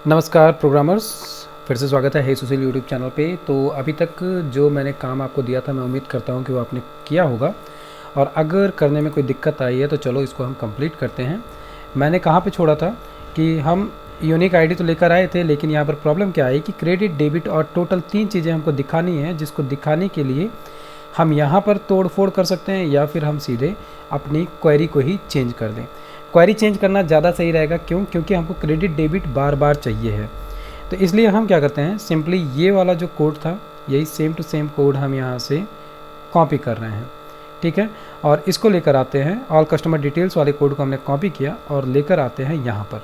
नमस्कार प्रोग्रामर्स, फिर से स्वागत है हे सुशील यूट्यूब चैनल पे। तो अभी तक जो मैंने काम आपको दिया था, मैं उम्मीद करता हूँ कि वो आपने किया होगा, और अगर करने में कोई दिक्कत आई है तो चलो इसको हम कंप्लीट करते हैं। मैंने कहाँ पे छोड़ा था कि हम यूनिक आईडी तो लेकर आए थे, लेकिन यहाँ पर प्रॉब्लम क्या आई कि क्रेडिट, डेबिट और टोटल 3 चीज़ें हमको दिखानी है, जिसको दिखाने के लिए हम यहाँ पर तोड़ फोड़ कर सकते हैं या फिर हम सीधे अपनी क्वेरी को ही चेंज कर दें। क्वेरी चेंज करना ज़्यादा सही रहेगा, क्योंकि हमको क्रेडिट डेबिट बार बार चाहिए है। तो इसलिए हम क्या करते हैं, सिंपली ये वाला जो कोड था, यही सेम टू सेम कोड हम यहाँ से कॉपी कर रहे हैं, ठीक है। और इसको लेकर आते हैं, ऑल कस्टमर डिटेल्स वाले कोड को हमने कॉपी किया और लेकर आते हैं यहाँ पर।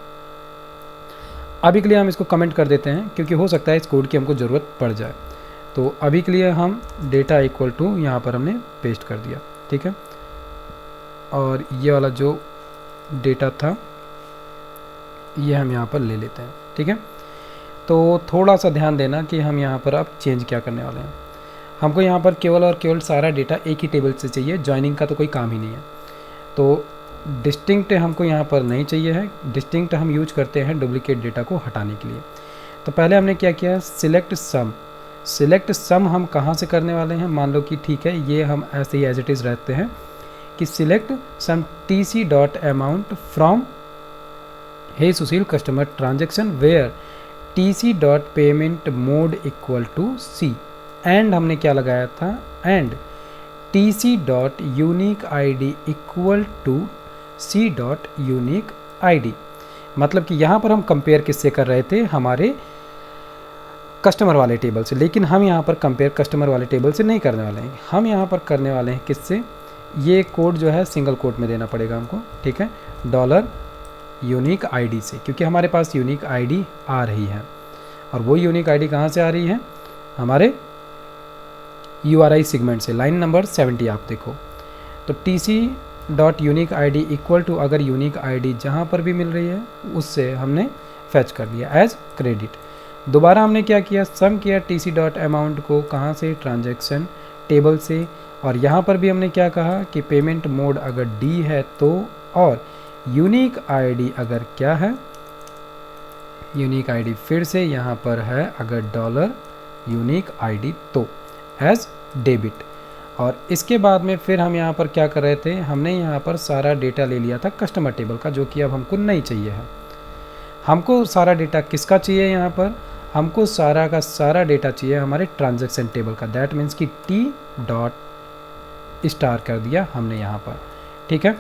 अभी के लिए हम इसको कमेंट कर देते हैं, क्योंकि हो सकता है इस कोड की हमको ज़रूरत पड़ जाए। तो अभी के लिए हम डेटा इक्वल टू यहाँ पर हमने पेस्ट कर दिया, ठीक है। और ये वाला जो डेटा था ये हम यहाँ पर ले लेते हैं, ठीक है। तो थोड़ा सा ध्यान देना कि हम यहाँ पर अब चेंज क्या करने वाले हैं। हमको यहाँ पर केवल और केवल सारा डेटा एक ही टेबल से चाहिए, जॉइनिंग का तो कोई काम ही नहीं है। तो डिस्टिंक्ट हमको यहाँ पर नहीं चाहिए है। डिस्टिंक्ट हम यूज करते हैं डुप्लीकेट डेटा को हटाने के लिए। तो पहले हमने क्या किया, सिलेक्ट सम। सिलेक्ट सम हम कहाँ से करने वाले हैं, मान लो कि ठीक है, ये हम ऐसे ही एज इट इज़ रहते हैं कि select sum TC dot amount from हे सुशील customer transaction where TC dot payment mode equal to C। And हमने क्या लगाया था, and TC dot unique ID equal to C dot unique ID। मतलब कि यहाँ पर हम कंपेयर किससे कर रहे थे, हमारे कस्टमर वाले टेबल से। लेकिन हम यहाँ पर कंपेयर कस्टमर वाले टेबल से नहीं करने वाले हैं, हम यहाँ पर करने वाले हैं किससे, ये कोड जो है सिंगल कोट में देना पड़ेगा हमको, ठीक है, डॉलर यूनिक ID से, क्योंकि हमारे पास यूनिक ID आ रही है। और वो यूनिक ID कहाँ से आ रही है, हमारे URI सेगमेंट से, लाइन नंबर 70 आप देखो। तो TC dot unique ID equal to, अगर यूनिक ID जहाँ पर भी मिल रही है उससे हमने फैच कर लिया एज क्रेडिट। दोबारा हमने क्या किया, सम किया TC डॉट अमाउंट को कहाँ से, ट्रांजैक्शन टेबल से। और यहाँ पर भी हमने क्या कहा कि पेमेंट मोड अगर D है तो, और यूनिक ID अगर क्या है, यूनिक ID फिर से यहाँ पर है अगर डॉलर यूनिक ID तो एज डेबिट। और इसके बाद में फिर हम यहाँ पर क्या कर रहे थे, हमने यहाँ पर सारा डेटा ले लिया था कस्टमर टेबल का, जो कि अब हमको नहीं चाहिए है। हमको सारा डेटा किसका चाहिए, यहाँ पर हमको सारा का सारा डेटा चाहिए हमारे ट्रांजैक्शन टेबल का। दैट मीन्स कि T डॉट स्टार कर दिया हमने यहाँ पर, ठीक है।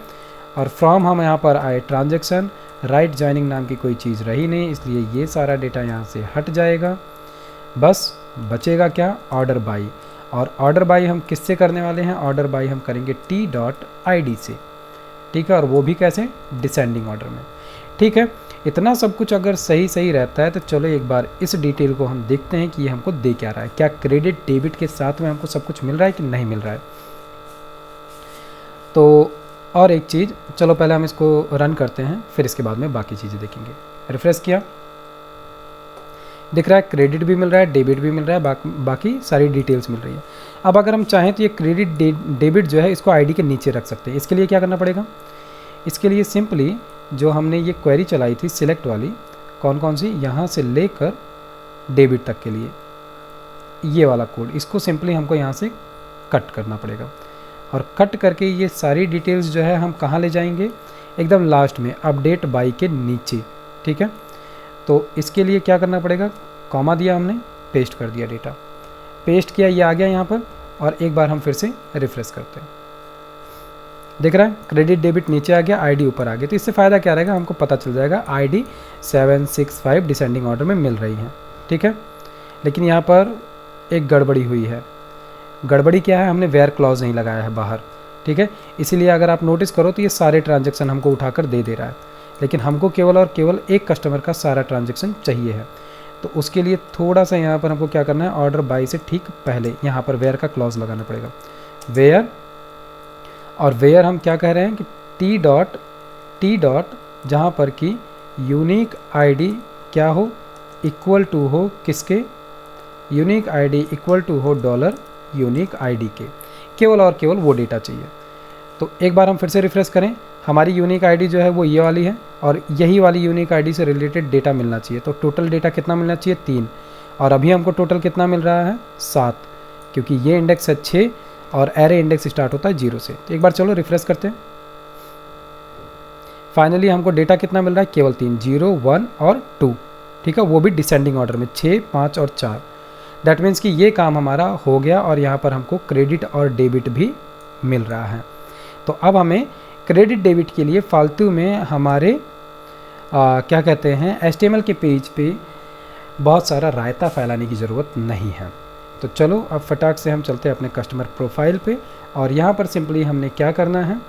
और फ्रॉम हम यहाँ पर आए ट्रांजैक्शन, राइट जॉइनिंग नाम की कोई चीज़ रही नहीं, इसलिए ये सारा डेटा यहाँ से हट जाएगा। बस बचेगा क्या, ऑर्डर बाई। और ऑर्डर बाई हम किससे करने वाले हैं, ऑर्डर बाई हम करेंगे T डॉट ID से, ठीक है। और वो भी कैसे, डिसेंडिंग ऑर्डर में, ठीक है। इतना सब कुछ अगर सही सही रहता है तो चलो एक बार इस डिटेल को हम देखते हैं कि ये हमको दे क्या रहा है, क्या क्रेडिट डेबिट के साथ में हमको सब कुछ मिल रहा है कि नहीं मिल रहा है। तो और एक चीज़, चलो पहले हम इसको रन करते हैं, फिर इसके बाद में बाकी चीज़ें देखेंगे। रिफ्रेश किया, दिख रहा है क्रेडिट भी मिल रहा है, डेबिट भी मिल रहा है, बाकी सारी डिटेल्स मिल रही है। अब अगर हम चाहें तो ये क्रेडिट डेबिट जो है इसको ID के नीचे रख सकते हैं। इसके लिए क्या करना पड़ेगा, इसके लिए सिंपली जो हमने ये क्वेरी चलाई थी सिलेक्ट वाली, कौन कौन सी, यहाँ से लेकर डेबिट तक के लिए ये वाला कोड, इसको सिंपली हमको यहाँ से कट करना पड़ेगा। और कट करके ये सारी डिटेल्स जो है हम कहाँ ले जाएंगे, एकदम लास्ट में अपडेट बाई के नीचे, ठीक है। तो इसके लिए क्या करना पड़ेगा, कॉमा दिया हमने, पेस्ट कर दिया डेटा, पेस्ट किया, ये आ गया यहाँ पर। और एक बार हम फिर से रिफ्रेश करते हैं, देख रहा है क्रेडिट डेबिट नीचे आ गया, ID ऊपर आ गया। तो इससे फ़ायदा क्या रहेगा, हमको पता चल जाएगा ID 765 डिसेंडिंग ऑर्डर में मिल रही है, ठीक है। लेकिन यहाँ पर एक गड़बड़ी हुई है। गड़बड़ी क्या है, हमने वेयर क्लॉज नहीं लगाया है बाहर, ठीक है। इसीलिए अगर आप नोटिस करो तो ये सारे ट्रांजैक्शन हमको उठाकर दे रहा है, लेकिन हमको केवल और केवल एक कस्टमर का सारा ट्रांजैक्शन चाहिए है। तो उसके लिए थोड़ा सा यहाँ पर हमको क्या करना है, ऑर्डर बाई से ठीक पहले यहाँ पर वेयर का क्लॉज लगाना पड़ेगा, वेयर। और वेयर हम क्या कह रहे हैं कि T डॉट जहाँ पर कि यूनिक ID क्या हो, इक्वल टू हो किसके, यूनिक ID इक्वल टू हो डॉलर यूनिक ID के, केवल और केवल वो डेटा चाहिए। तो एक बार हम फिर से रिफ्रेश करें, हमारी यूनिक आईडी जो है वो ये वाली है, और यही वाली यूनिक आईडी से रिलेटेड डेटा मिलना चाहिए। तो टोटल डेटा कितना मिलना चाहिए 3, और अभी हमको टोटल कितना मिल रहा है 7, क्योंकि ये इंडेक्स है 6 और एरे इंडेक्स स्टार्ट होता है 0 से। तो एक बार चलो रिफ्रेश करते हैं। फाइनली हमको डेटा कितना मिल रहा है, केवल 3, 0, 1 और 2, ठीक है, वो भी डिसेंडिंग ऑर्डर में 6, 5 और 4। दैट मीन्स कि ये काम हमारा हो गया, और यहाँ पर हमको क्रेडिट और डेबिट भी मिल रहा है। तो अब हमें क्रेडिट डेबिट के लिए फालतू में हमारे क्या कहते हैं HTML के पेज पे बहुत सारा रायता फैलाने की ज़रूरत नहीं है। तो चलो अब फटाक से हम चलते हैं अपने कस्टमर प्रोफाइल पे, और यहाँ पर सिंपली हमने क्या करना है,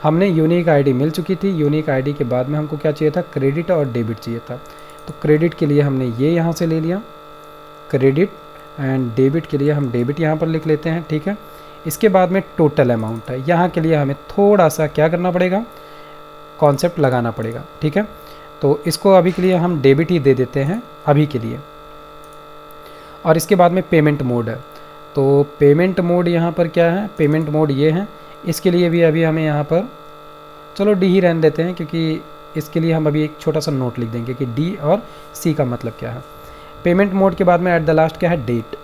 हमने यूनिक आईडी मिल चुकी थी। यूनिक आईडी के बाद में हमको क्या चाहिए था, क्रेडिट और डेबिट चाहिए था। तो क्रेडिट के लिए हमने ये यहाँ से ले लिया क्रेडिट, एंड डेबिट के लिए हम डेबिट यहाँ पर लिख लेते हैं, ठीक है। इसके बाद में टोटल अमाउंट है, यहाँ के लिए हमें थोड़ा सा क्या करना पड़ेगा, कॉन्सेप्ट लगाना पड़ेगा, ठीक है। तो इसको अभी के लिए हम डेबिट ही दे देते हैं अभी के लिए। और इसके बाद में पेमेंट मोड है, तो पेमेंट मोड यहाँ पर क्या है, पेमेंट मोड ये है। इसके लिए भी अभी हमें यहाँ पर चलो डी ही रहने देते हैं, क्योंकि इसके लिए हम अभी एक छोटा सा नोट लिख देंगे कि डी और सी का मतलब क्या है। पेमेंट मोड के बाद में एट द लास्ट क्या है, डेट।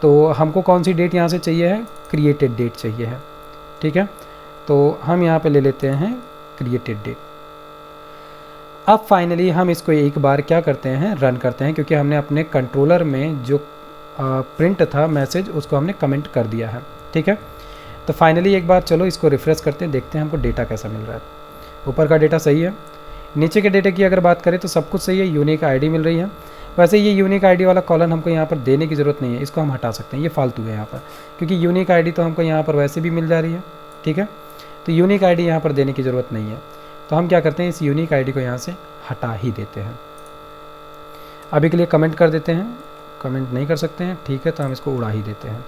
तो हमको कौन सी डेट यहाँ से चाहिए है, क्रिएटेड डेट चाहिए है, ठीक है। तो हम यहाँ पे ले लेते हैं क्रिएटेड डेट। अब फाइनली हम इसको एक बार क्या करते हैं, रन करते हैं, क्योंकि हमने अपने कंट्रोलर में जो प्रिंट था मैसेज उसको हमने कमेंट कर दिया है, ठीक है। तो फाइनली एक बार चलो इसको रिफ्रेश करते हैं, देखते हैं हमको डेटा कैसा मिल रहा है। ऊपर का डेटा सही है, नीचे के डेटा की अगर बात करें तो सब कुछ सही है, यूनिक आईडी मिल रही है। वैसे ये यूनिक आईडी वाला कॉलम हमको यहाँ पर देने की ज़रूरत नहीं है, इसको हम हटा सकते हैं, ये फालतू है यहाँ पर, क्योंकि यूनिक आईडी तो हमको यहाँ पर वैसे भी मिल जा रही है, ठीक है। तो यूनिक आईडी यहाँ पर देने की ज़रूरत नहीं है। तो हम क्या करते हैं, इस यूनिक आईडी को यहाँ से हटा ही देते हैं। अभी के लिए कमेंट कर देते हैं, कमेंट नहीं कर सकते हैं, ठीक है। तो हम इसको उड़ा ही देते हैं,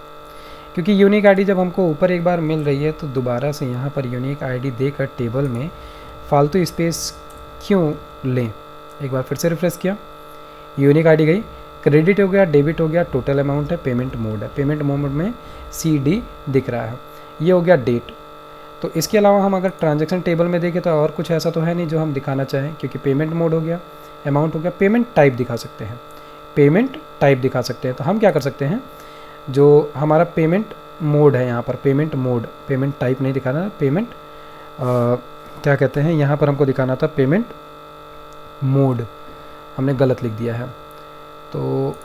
क्योंकि यूनिक आईडी जब हमको ऊपर एक बार मिल रही है तो दोबारा से यहाँ पर यूनिक आईडी देकर टेबल में फालतू स्पेस क्यों लें। एक बार फिर से रिफ्रेश किया, यूनिक आईडी गई, क्रेडिट हो गया, डेबिट हो गया, टोटल अमाउंट है, पेमेंट मोड है, पेमेंट मोड में CD दिख रहा है, ये हो गया डेट। तो इसके अलावा हम अगर ट्रांजैक्शन टेबल में देखें तो और कुछ ऐसा तो है नहीं जो हम दिखाना चाहें, क्योंकि पेमेंट मोड हो गया, अमाउंट हो गया, पेमेंट टाइप दिखा सकते हैं, पेमेंट टाइप दिखा सकते हैं। तो हम क्या कर सकते हैं, जो हमारा पेमेंट मोड है यहाँ पर, पेमेंट मोड, पेमेंट टाइप नहीं दिखाना, पेमेंट क्या कहते हैं यहाँ पर हमको दिखाना था पेमेंट मोड, हमने गलत लिख दिया है। तो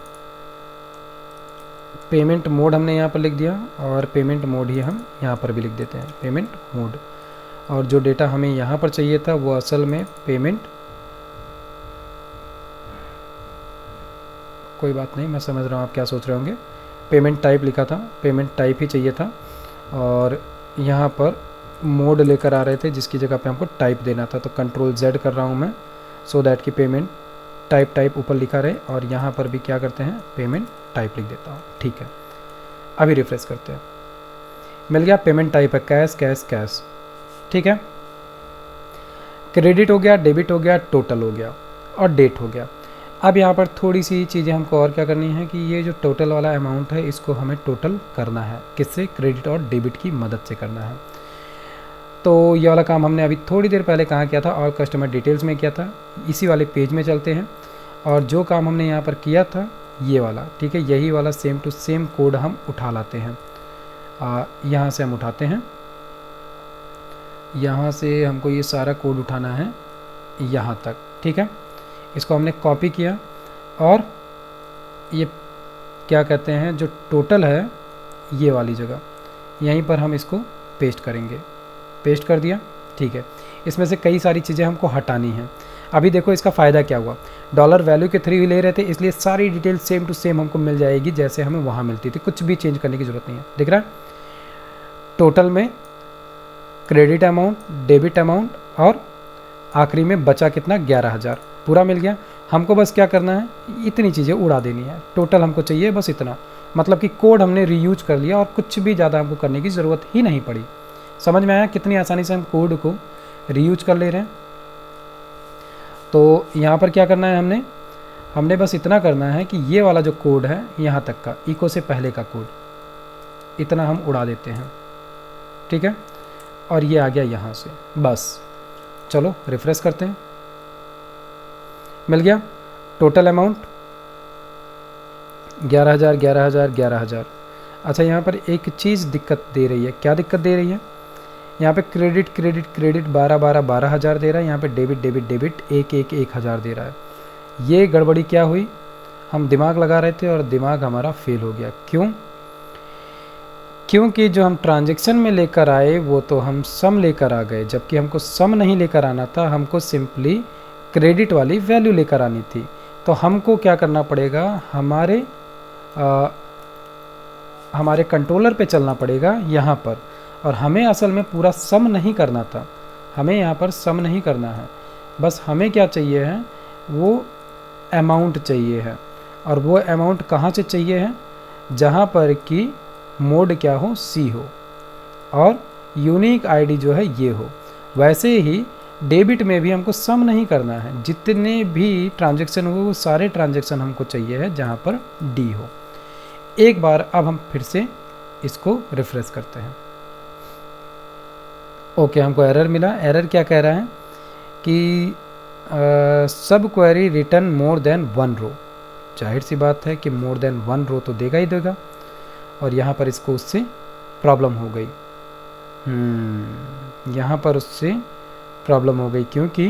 पेमेंट मोड हमने यहाँ पर लिख दिया, और पेमेंट मोड ही हम यहाँ पर भी लिख देते हैं, पेमेंट मोड। और जो डेटा हमें यहाँ पर चाहिए था वो असल में पेमेंट, कोई बात नहीं, मैं समझ रहा हूँ आप क्या सोच रहे होंगे, पेमेंट टाइप लिखा था, पेमेंट टाइप ही चाहिए था, और यहाँ पर मोड लेकर आ रहे थे जिसकी जगह पे हमको टाइप देना था। तो कंट्रोल Z कर रहा हूँ मैं, सो दैट कि पेमेंट टाइप ऊपर लिखा रहे, और यहाँ पर भी क्या करते हैं, पेमेंट टाइप लिख देता हूँ, ठीक है। अभी रिफ्रेश करते हैं, मिल गया, पेमेंट टाइप है कैश कैश कैश, ठीक है। क्रेडिट हो गया, डेबिट हो गया, टोटल हो गया, और डेट हो गया। अब यहाँ पर थोड़ी सी चीज़ें हमको और क्या करनी है कि ये जो टोटल वाला अमाउंट है इसको हमें टोटल करना है, किससे, क्रेडिट और डेबिट की मदद से करना है। तो ये वाला काम हमने अभी थोड़ी देर पहले कहाँ किया था, और कस्टमर डिटेल्स में किया था। इसी वाले पेज में चलते हैं, और जो काम हमने यहाँ पर किया था ये वाला, ठीक है, यही वाला सेम टू सेम कोड हम उठा लाते हैं। यहाँ से हम उठाते हैं, यहाँ से हमको ये सारा कोड उठाना है यहाँ तक, ठीक है। इसको हमने कॉपी किया, और ये क्या कहते हैं जो टोटल है ये वाली जगह, यहीं पर हम इसको पेस्ट करेंगे, पेस्ट कर दिया, ठीक है। इसमें से कई सारी चीज़ें हमको हटानी हैं। अभी देखो इसका फ़ायदा क्या हुआ, डॉलर वैल्यू के थ्रू ले रहे थे, इसलिए सारी डिटेल सेम टू सेम हमको मिल जाएगी जैसे हमें वहाँ मिलती थी, कुछ भी चेंज करने की ज़रूरत नहीं है। दिख रहा है, टोटल में क्रेडिट अमाउंट, डेबिट अमाउंट, और आखिरी में बचा कितना, 11,000 पूरा मिल गया। हमको बस क्या करना है, इतनी चीज़ें उड़ा देनी है, टोटल हमको चाहिए बस इतना, मतलब कि कोड हमने रीयूज कर लिया और कुछ भी ज़्यादा हमको करने की ज़रूरत ही नहीं पड़ी। समझ में आया कितनी आसानी से हम कोड को रीयूज कर ले रहे हैं। तो यहाँ पर क्या करना है, हमने बस इतना करना है कि ये वाला जो कोड है यहाँ तक का, इको से पहले का कोड, इतना हम उड़ा देते हैं, ठीक है। और ये आ गया यहाँ से, बस चलो रिफ्रेश करते हैं, मिल गया टोटल अमाउंट 11,000 11,000 11,000। अच्छा यहाँ पर एक चीज़ दिक्कत दे रही है, क्या दिक्कत दे रही है, यहाँ पे क्रेडिट क्रेडिट क्रेडिट 12,000 दे रहा है, यहाँ पे डेबिट डेबिट डेबिट 1,000 दे रहा है। ये गड़बड़ी क्या हुई, हम दिमाग लगा रहे थे और दिमाग हमारा फेल हो गया। क्यों? क्योंकि जो हम ट्रांजैक्शन में लेकर आए वो तो हम सम लेकर आ गए, जबकि हमको सम नहीं लेकर आना था, हमको सिंपली क्रेडिट वाली वैल्यू लेकर आनी थी। तो हमको क्या करना पड़ेगा, हमारे कंट्रोलर पे चलना पड़ेगा यहाँ पर, और हमें असल में पूरा सम नहीं करना था, हमें यहाँ पर सम नहीं करना है, बस हमें क्या चाहिए है, वो अमाउंट चाहिए है। और वो अमाउंट कहाँ से चाहिए है, जहाँ पर कि मोड क्या हो, सी हो, और यूनिक आईडी जो है ये हो। वैसे ही डेबिट में भी हमको सम नहीं करना है, जितने भी ट्रांजैक्शन हो वो सारे ट्रांजैक्शन हमको चाहिए है जहाँ पर डी हो। एक बार अब हम फिर से इसको रिफ्रेश करते हैं। ओके, हमको एरर मिला। एरर क्या कह रहा है कि सब क्वेरी रिटर्न मोर देन 1 रो। जाहिर सी बात है कि मोर देन 1 रो तो देगा ही देगा, और यहाँ पर इसको उससे प्रॉब्लम हो गई। यहाँ पर उससे प्रॉब्लम हो गई क्योंकि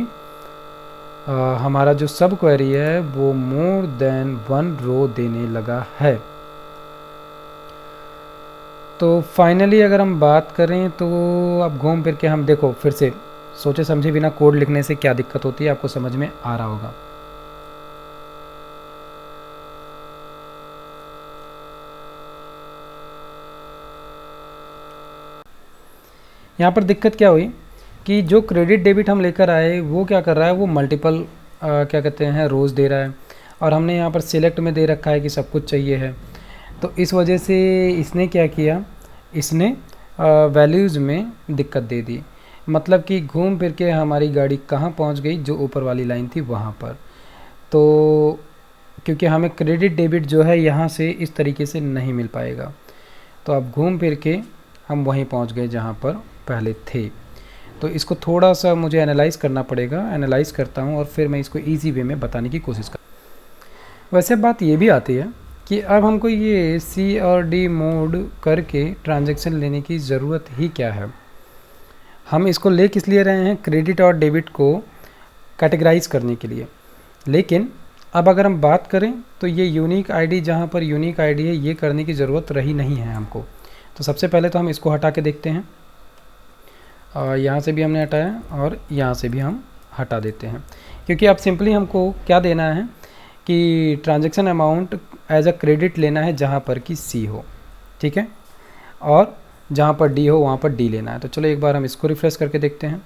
हमारा जो सब क्वेरी है वो मोर देन 1 रो देने लगा है। तो फाइनली अगर हम बात करें तो अब घूम फिर के हम देखो फिर से सोचे समझे बिना कोड लिखने से क्या दिक्कत होती है, आपको समझ में आ रहा होगा। यहाँ पर दिक्कत क्या हुई कि जो क्रेडिट डेबिट हम लेकर आए वो क्या कर रहा है, वो मल्टीपल क्या कहते हैं रोज़ दे रहा है, और हमने यहाँ पर सिलेक्ट में दे रखा है कि सब कुछ चाहिए है। तो इस वजह से इसने क्या किया, इसने वैल्यूज़ में दिक्कत दे दी, मतलब कि घूम फिर के हमारी गाड़ी कहाँ पहुँच गई, जो ऊपर वाली लाइन थी वहाँ पर। तो क्योंकि हमें क्रेडिट डेबिट जो है यहाँ से इस तरीके से नहीं मिल पाएगा, तो अब घूम फिर के हम वहीं पहुँच गए जहाँ पर पहले थे। तो इसको थोड़ा सा मुझे एनालाइज़ करना पड़ेगा, एनालाइज़ करता हूँ और फिर मैं इसको ईजी वे में बताने की कोशिश कर। वैसे बात ये भी आती है कि अब हमको ये सी और डी मोड करके ट्रांजैक्शन लेने की ज़रूरत ही क्या है। हम इसको ले किस लिए रहे हैं, क्रेडिट और डेबिट को कैटेगराइज करने के लिए। लेकिन अब अगर हम बात करें तो ये यूनिक आईडी, जहाँ पर यूनिक आईडी है, ये करने की ज़रूरत रही नहीं है हमको। तो सबसे पहले तो हम इसको हटा के देखते हैं, यहाँ से भी हमने हटाया और यहाँ से भी हम हटा देते हैं, क्योंकि अब सिंपली हमको क्या देना है कि transaction amount as a credit लेना है जहाँ पर कि सी हो, ठीक है, और जहाँ पर डी हो वहाँ पर डी लेना है। तो चलो एक बार हम इसको रिफ्रेश करके देखते हैं।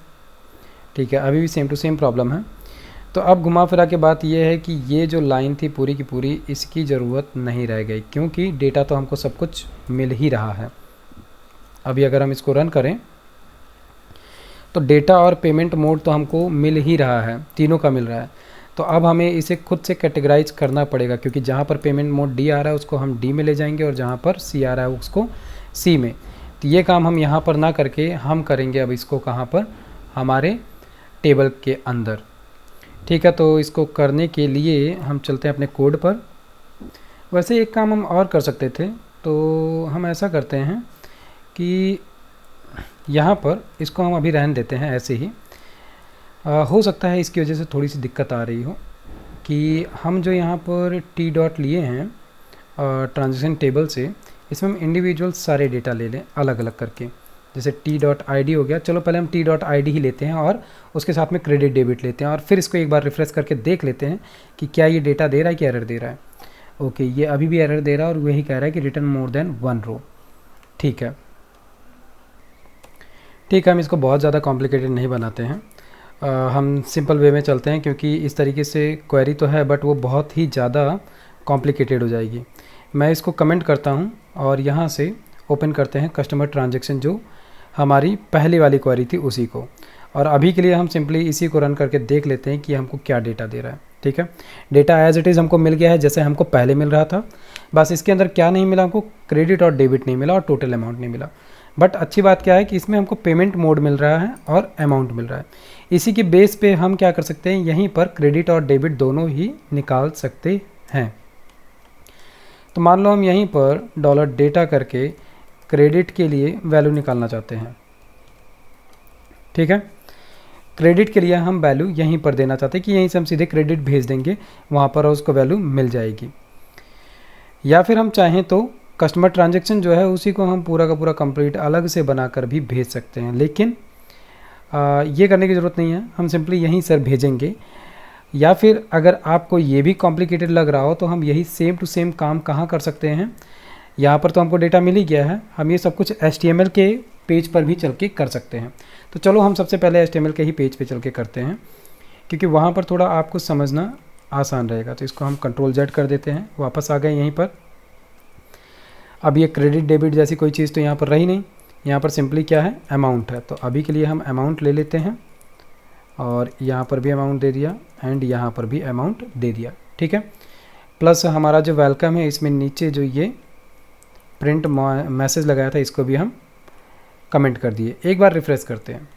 ठीक है, अभी भी सेम टू सेम प्रॉब्लम है। तो अब घुमा फिरा के बात यह है कि ये जो लाइन थी पूरी की पूरी, इसकी ज़रूरत नहीं रह गई, क्योंकि डेटा तो हमको सब कुछ मिल ही रहा है। अभी अगर हम इसको रन करें तो डेटा और पेमेंट मोड तो हमको मिल ही रहा है, तीनों का मिल रहा है। तो अब हमें इसे खुद से कैटेगराइज करना पड़ेगा, क्योंकि जहाँ पर पेमेंट मोड डी आ रहा है उसको हम डी में ले जाएंगे, और जहाँ पर सी आ रहा है उसको सी में। तो ये काम हम यहाँ पर ना करके हम करेंगे अब इसको कहाँ पर, हमारे टेबल के अंदर। ठीक है, तो इसको करने के लिए हम चलते हैं अपने कोड पर। वैसे एक काम हम और कर सकते थे, तो हम ऐसा करते हैं कि यहाँ पर इसको हम अभी रहने देते हैं ऐसे ही। हो सकता है इसकी वजह से थोड़ी सी दिक्कत आ रही हो कि हम जो यहाँ पर टी डॉट लिए हैं ट्रांजैक्शन टेबल से, इसमें हम इंडिविजुअल सारे डेटा ले लें अलग अलग करके। जैसे टी डॉट आई डी हो गया, चलो पहले हम टी डॉट आई डी ही लेते हैं और उसके साथ में क्रेडिट डेबिट लेते हैं, और फिर इसको एक बार रिफ्रेश करके देख लेते हैं कि क्या ये डेटा दे रहा है कि एरर दे रहा है। ओके, ये अभी भी एरर दे रहा है और वही कह रहा है कि रिटर्न मोर देन 1 रो। ठीक है, हम इसको बहुत ज़्यादा कॉम्प्लिकेटेड नहीं बनाते हैं, हम सिंपल वे में चलते हैं, क्योंकि इस तरीके से क्वेरी तो है बट वो बहुत ही ज़्यादा कॉम्प्लिकेटेड हो जाएगी। मैं इसको कमेंट करता हूँ और यहाँ से ओपन करते हैं कस्टमर ट्रांजैक्शन, जो हमारी पहली वाली क्वेरी थी उसी को, और अभी के लिए हम सिंपली इसी को रन करके देख लेते हैं कि हमको क्या डेटा दे रहा है। ठीक है, डेटा एज इट इज़ हमको मिल गया है जैसे हमको पहले मिल रहा था, बस इसके अंदर क्या नहीं मिला, हमको क्रेडिट और डेबिट नहीं मिला और टोटल अमाउंट नहीं मिला। बट अच्छी बात क्या है कि इसमें हमको पेमेंट मोड मिल रहा है और अमाउंट मिल रहा है। इसी के बेस पे हम क्या कर सकते हैं, यहीं पर क्रेडिट और डेबिट दोनों ही निकाल सकते हैं। तो मान लो हम यहीं पर डॉलर डेटा करके क्रेडिट के लिए वैल्यू निकालना चाहते हैं, ठीक है। क्रेडिट के लिए हम वैल्यू यहीं पर देना चाहते हैं कि यहीं से हम सीधे क्रेडिट भेज देंगे, वहाँ पर उसको वैल्यू मिल जाएगी। या फिर हम चाहें तो कस्टमर ट्रांजैक्शन जो है उसी को हम पूरा का पूरा कंप्लीट अलग से बनाकर भी भेज सकते हैं, लेकिन ये करने की ज़रूरत नहीं है, हम सिंपली यहीं सर भेजेंगे। या फिर अगर आपको ये भी कॉम्प्लिकेटेड लग रहा हो तो हम यही सेम टू सेम काम कहाँ कर सकते हैं, यहाँ पर तो हमको डेटा मिल ही गया है, हम ये सब कुछ HTML के पेज पर भी चल के कर सकते हैं। तो चलो हम सबसे पहले HTML के ही पेज पे चल के करते हैं, क्योंकि वहाँ पर थोड़ा आपको समझना आसान रहेगा। तो इसको हम Ctrl+Z कर देते हैं, वापस आ गए यहीं पर। अब ये क्रेडिट डेबिट जैसी कोई चीज़ तो यहाँ पर रही नहीं, यहाँ पर सिंपली क्या है, अमाउंट है। तो अभी के लिए हम अमाउंट ले लेते हैं और यहाँ पर भी अमाउंट दे दिया एंड यहाँ पर भी अमाउंट दे दिया, ठीक है। प्लस हमारा जो वेलकम है इसमें नीचे जो ये प्रिंट मैसेज लगाया था इसको भी हम कमेंट कर दिए। एक बार रिफ्रेश करते हैं,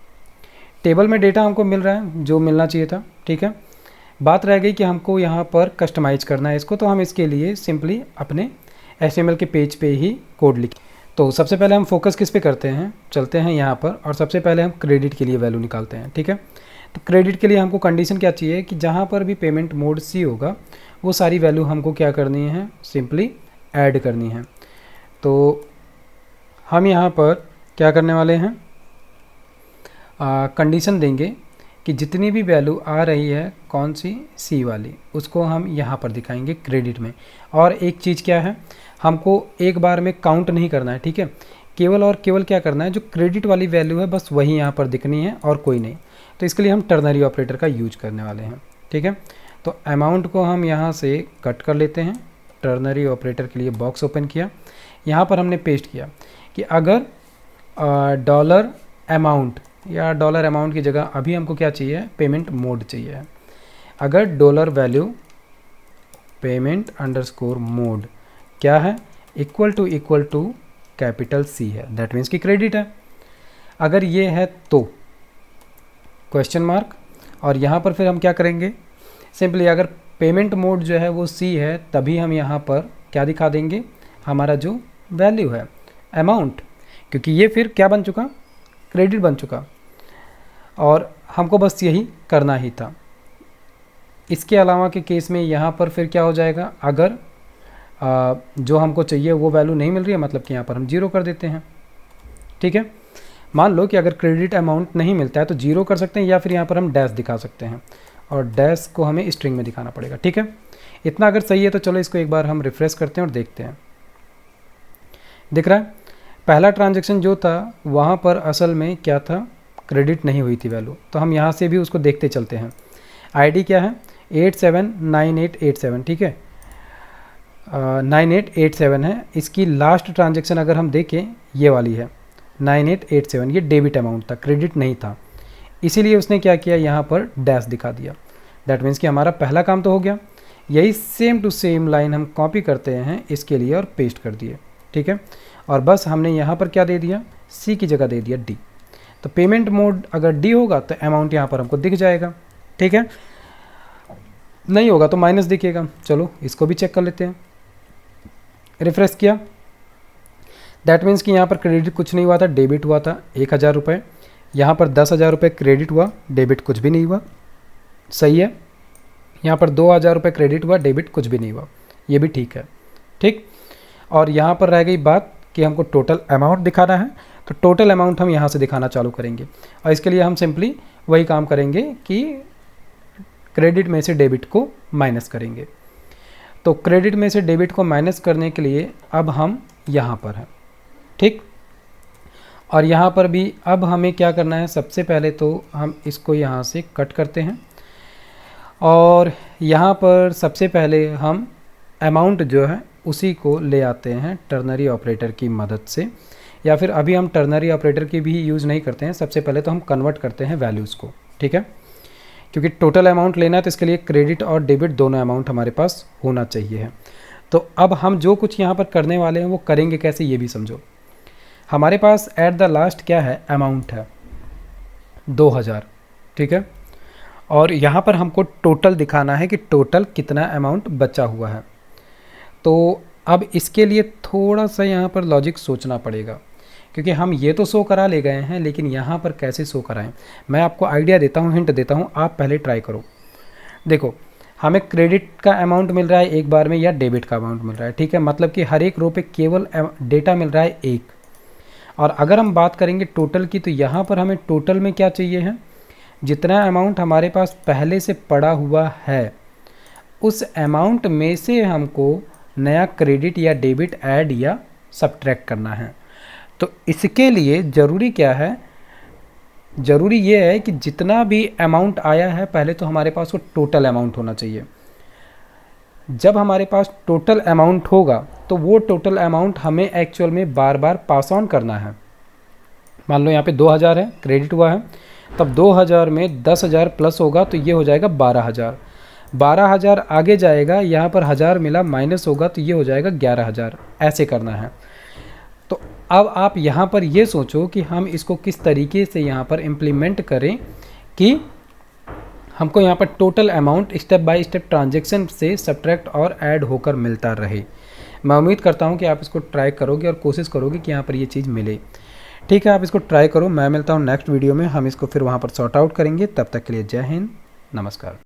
टेबल में डेटा हमको मिल रहा है जो मिलना चाहिए था, ठीक है। बात रह गई कि हमको यहाँ पर कस्टमाइज़ करना है इसको, तो हम इसके लिए सिंपली अपने HTML के पेज पे ही कोड लिखें। तो सबसे पहले हम फोकस किस पे करते हैं, चलते हैं यहाँ पर और सबसे पहले हम क्रेडिट के लिए वैल्यू निकालते हैं, ठीक है। तो क्रेडिट के लिए हमको कंडीशन क्या चाहिए कि जहाँ पर भी पेमेंट मोड C होगा वो सारी वैल्यू हमको क्या करनी है, सिंपली ऐड करनी है। तो हम यहाँ पर क्या करने वाले हैं, कंडीशन देंगे कि जितनी भी वैल्यू आ रही है कौन सी, C वाली, उसको हम यहाँ पर दिखाएंगे क्रेडिट में। और एक चीज़ क्या है, हमको एक बार में काउंट नहीं करना है, ठीक है। केवल और केवल क्या करना है, जो क्रेडिट वाली वैल्यू है बस वही यहाँ पर दिखनी है और कोई नहीं। तो इसके लिए हम टर्नरी ऑपरेटर का यूज करने वाले हैं, ठीक है। तो अमाउंट को हम यहाँ से कट कर लेते हैं, टर्नरी ऑपरेटर के लिए बॉक्स ओपन किया, यहाँ पर हमने पेस्ट किया कि अगर डॉलर अमाउंट या डॉलर अमाउंट की जगह अभी हमको क्या चाहिए, पेमेंट मोड चाहिए। अगर dollar value payment underscore mode क्या है, इक्वल टू कैपिटल C है, दैट मीन्स कि क्रेडिट है। अगर ये है तो क्वेश्चन मार्क, और यहाँ पर फिर हम क्या करेंगे, सिंपली अगर पेमेंट मोड जो है वो C है तभी हम यहाँ पर क्या दिखा देंगे, हमारा जो वैल्यू है अमाउंट, क्योंकि ये फिर क्या बन चुका, क्रेडिट बन चुका। और हमको बस यही करना ही था। इसके अलावा के केस में यहाँ पर फिर क्या हो जाएगा, अगर जो हमको चाहिए वो वैल्यू नहीं मिल रही है, मतलब कि यहाँ पर हम 0 कर देते हैं, ठीक है। मान लो कि अगर क्रेडिट अमाउंट नहीं मिलता है तो 0 कर सकते हैं, या फिर यहाँ पर हम डैश दिखा सकते हैं, और डैश को हमें स्ट्रिंग में दिखाना पड़ेगा, ठीक है। इतना अगर सही है तो चलो इसको एक बार हम रिफ्रेश करते हैं और देखते हैं। दिख रहा है, पहला ट्रांजैक्शन जो था वहाँ पर असल में क्या था, क्रेडिट नहीं हुई थी वैल्यू। तो हम यहाँ से भी उसको देखते चलते हैं। ID क्या है, 879887, ठीक है, 9887 है। इसकी लास्ट ट्रांजैक्शन अगर हम देखें ये वाली है 9887, ये डेबिट अमाउंट था, क्रेडिट नहीं था, इसीलिए उसने क्या किया, यहाँ पर डैश दिखा दिया। दैट मीन्स कि हमारा पहला काम तो हो गया। यही सेम टू सेम लाइन हम कॉपी करते हैं इसके लिए और पेस्ट कर दिए, ठीक है। और बस हमने यहाँ पर क्या दे दिया, C की जगह दे दिया D। तो पेमेंट मोड अगर D होगा तो अमाउंट यहाँ पर हमको दिख जाएगा, ठीक है। नहीं होगा तो माइनस दिखेगा। चलो इसको भी चेक कर लेते हैं, रिफ्रेश किया, दैट मीन्स कि यहाँ पर क्रेडिट कुछ नहीं हुआ था, डेबिट हुआ था 1000 रुपये। यहाँ पर 10,000 रुपये क्रेडिट हुआ, डेबिट कुछ भी नहीं हुआ, सही है। यहाँ पर 2,000 रुपये क्रेडिट हुआ, डेबिट कुछ भी नहीं हुआ, ये भी ठीक है, ठीक। और यहाँ पर रह गई बात कि हमको टोटल अमाउंट दिखाना है, तो टोटल अमाउंट हम यहाँ से दिखाना चालू करेंगे। और इसके लिए हम सिंपली वही काम करेंगे कि क्रेडिट में से डेबिट को माइनस करेंगे। तो क्रेडिट में से डेबिट को माइनस करने के लिए अब हम यहाँ पर हैं, ठीक। और यहाँ पर भी अब हमें क्या करना है, सबसे पहले तो हम इसको यहाँ से कट करते हैं और यहाँ पर सबसे पहले हम अमाउंट जो है उसी को ले आते हैं टर्नरी ऑपरेटर की मदद से, या फिर अभी हम टर्नरी ऑपरेटर की भी यूज़ नहीं करते हैं। सबसे पहले तो हम कन्वर्ट करते हैं वैल्यूज़ को, ठीक है, क्योंकि टोटल अमाउंट लेना है तो इसके लिए क्रेडिट और डेबिट दोनों अमाउंट हमारे पास होना चाहिए है। तो अब हम जो कुछ यहाँ पर करने वाले हैं वो करेंगे कैसे, ये भी समझो। हमारे पास एट द लास्ट क्या है, अमाउंट है 2000, ठीक है। और यहाँ पर हमको टोटल दिखाना है कि टोटल कितना अमाउंट बचा हुआ है। तो अब इसके लिए थोड़ा सा यहाँ पर लॉजिक सोचना पड़ेगा, क्योंकि हम ये तो शो करा ले गए हैं, लेकिन यहाँ पर कैसे शो कराएं। मैं आपको आइडिया देता हूँ, हिंट देता हूँ, आप पहले ट्राई करो। देखो, हमें क्रेडिट का अमाउंट मिल रहा है एक बार में या डेबिट का अमाउंट मिल रहा है, ठीक है। मतलब कि हर एक रो पे केवल डेटा मिल रहा है एक। और अगर हम बात करेंगे टोटल की, तो यहाँ पर हमें टोटल में क्या चाहिए है, जितना अमाउंट हमारे पास पहले से पड़ा हुआ है उस अमाउंट में से हमको नया क्रेडिट या डेबिट ऐड या सब्ट्रैक्ट करना है। तो इसके लिए ज़रूरी क्या है, ज़रूरी ये है कि जितना भी अमाउंट आया है पहले तो हमारे पास वो टोटल अमाउंट होना चाहिए। जब हमारे पास टोटल अमाउंट होगा तो वो टोटल अमाउंट हमें एक्चुअल में बार बार पास ऑन करना है। मान लो यहाँ पे 2000 है, क्रेडिट हुआ है, तब 2000 में 10,000 प्लस होगा तो ये हो जाएगा 12,000। 12,000 आगे जाएगा, यहाँ पर 1000 मिला माइनस होगा तो ये हो जाएगा 11,000। ऐसे करना है। तो अब आप यहाँ पर ये सोचो कि हम इसको किस तरीके से यहाँ पर इम्प्लीमेंट करें कि हमको यहाँ पर total amount step by step transaction से सब्ट्रैक्ट और ऐड होकर मिलता रहे। मैं उम्मीद करता हूँ कि आप इसको ट्राई करोगे और कोशिश करोगे कि यहाँ पर ये चीज़ मिले। ठीक है, आप इसको ट्राई करो। मैं मिलता हूँ नेक्स्ट वीडियो में, हम इसको फिर वहाँ पर सॉर्ट आउट करेंगे। तब तक के लिए जय हिंद, नमस्कार।